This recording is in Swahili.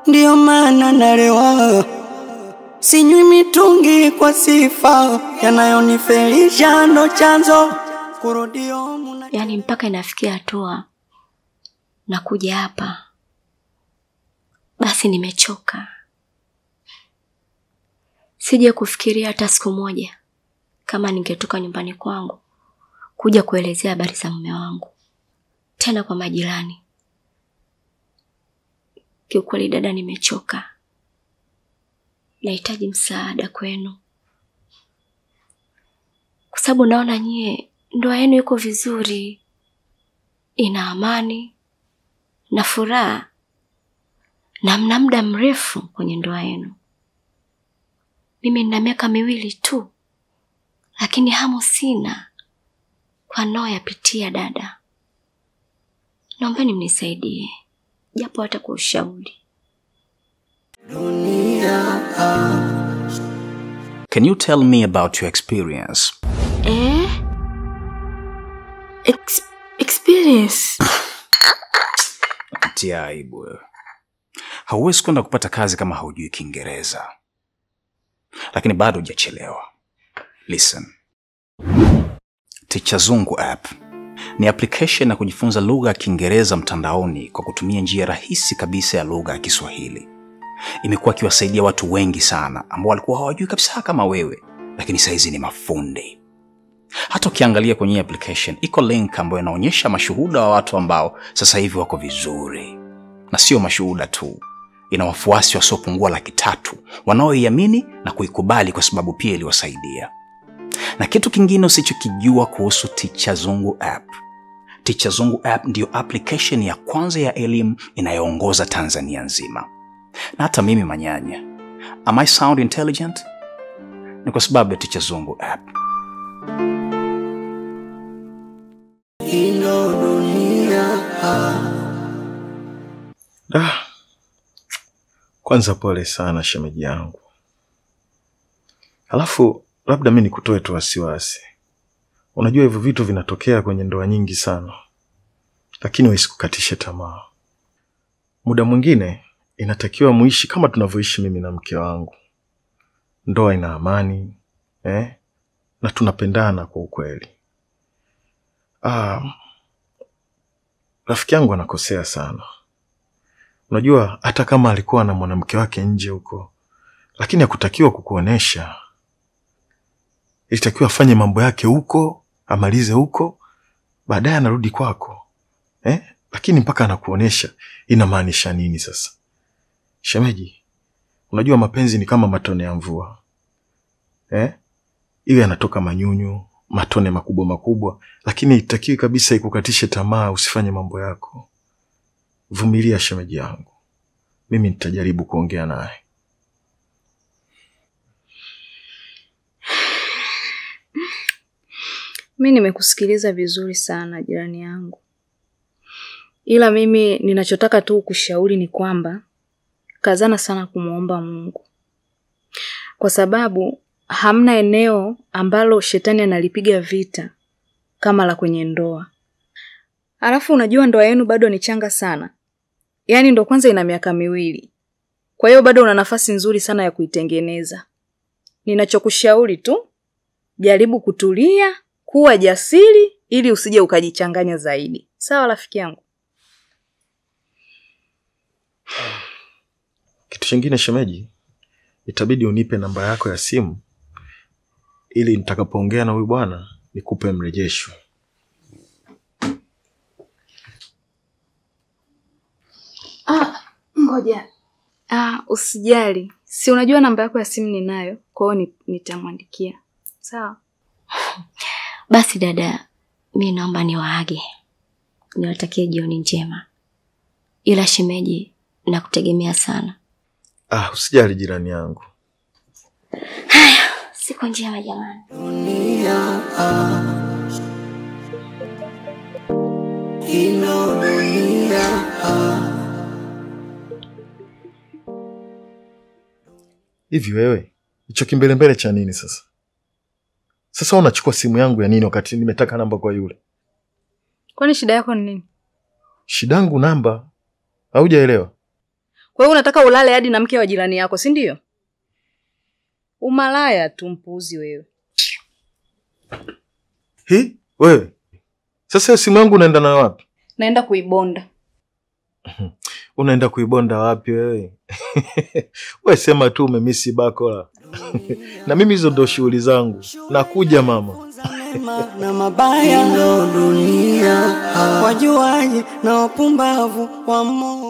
ndio maana nalewa. Sinywi mitungi kwa sifa, yanayonifelisha ndo chanzo kurudio muna. Yani mpaka inafikia hatua na kuja hapa basi nimechoka. Sije kufikiria hata siku moja kama ningetoka nyumbani kwangu kuja kuelezea habari za mume wangu tena kwa majirani. Kiukweli dada, nimechoka. Nahitaji msaada kwenu, kwa sababu naona nyie ndoa yenu iko vizuri, ina amani na furaha, na mna muda mrefu kwenye ndoa yenu. Mimi nina miaka 2 tu, lakini hamu sina kwa ndoa yapitia. Dada, naombeni mnisaidie japo hata kwa ushauri. Can you tell me about your experience? Experience? Tia aibu wewe. Hauwezi kwenda kupata kazi kama haujui Kiingereza. Lakini bado hujachelewa. Listen. Teacher Zungu app ni application ya kujifunza lugha ya Kiingereza mtandaoni kwa kutumia njia rahisi kabisa ya lugha ya Kiswahili. Imekuwa ikiwasaidia watu wengi sana ambao walikuwa hawajui kabisa kama wewe, lakini sasa hizi ni mafundi. Hata ukiangalia kwenye application iko link ambayo inaonyesha mashuhuda wa watu ambao sasa hivi wako vizuri. Na sio mashuhuda tu, ina wafuasi wasiopungua 300 wanaoiamini na kuikubali kwa sababu pia iliwasaidia. Na kitu kingine usichokijua kuhusu Teacher Zungu app. Teacher Zungu app ndio application ya kwanza ya elimu inayoongoza Tanzania nzima. Na hata mimi manyanya, am I sound intelligent? Ni kwa sababu ya Teacher Zungu app. Kwanza pole sana shemeji yangu. Halafu labda mimi nikutoe tu wasiwasi. Unajua hivyo vitu vinatokea kwenye ndoa nyingi sana. Lakini usikukatishe tamaa. Muda mwingine inatakiwa muishi kama tunavyoishi mimi na mke wangu. Ndoa ina amani, na tunapendana kwa ukweli. Rafiki yangu anakosea sana. Unajua hata kama alikuwa na mwanamke wake nje huko, lakini hakutakiwa kukuonesha. Ilitakiwa afanye mambo yake huko, amalize huko, baadaye anarudi kwako. Lakini mpaka anakuonesha, inamaanisha nini sasa? Shemeji, unajua mapenzi ni kama matone ya mvua. Iwe yanatoka manyunyu, matone makubwa makubwa, lakini itakiwi kabisa ikukatishe tamaa usifanye mambo yako. Vumilia shemeji yangu. Mimi nitajaribu kuongea naye. Mimi nimekusikiliza vizuri sana jirani yangu. Ila mimi ninachotaka tu kushauri ni kwamba kazana sana kumuomba Mungu. Kwa sababu hamna eneo ambalo shetani analipiga vita kama la kwenye ndoa. Alafu unajua ndoa yenu bado ni changa sana. Yaani ndo kwanza ina miaka 2. Kwa hiyo bado una nafasi nzuri sana ya kuitengeneza. Ninachokushauri tu, jaribu kutulia, kuwa jasiri ili usije ukajichanganya zaidi. Sawa rafiki yangu? Kitu kingine shemeji, itabidi unipe namba yako ya simu ili nitakapoongea na huyu bwana nikupe mrejesho. Ngoja. Usijali. Si unajua namba yako ya simu ninayo, kwa hiyo nitamwandikia. Sawa? Basi dada, mimi naomba niwaage. Niwatakie jioni njema. Ila shemeji, nakutegemea sana. Usijali jirani yangu. Haya, siku njema jamani. Hivi wewe, hicho kimbelembele cha nini sasa? Sasa unachukua simu yangu ya nini wakati nimetaka namba kwa yule? Kwani shida yako ni nini? Shidangu namba. Haujaelewa? Kwa hiyo unataka ulale hadi na mke wa jirani yako, si ndio? Umalaya tu, mpuuzi wewe. Wewe. Sasa simu yangu unaenda nayo wapi? Naenda kuibonda. Unaenda kuibonda wapi wewe? Wewe sema tu umemisi bakola. Na mimi hizo ndo shughuli zangu. Nakuja mama. Na mabaya ndo dunia. Wajuaji na wapumbavu wa moyo.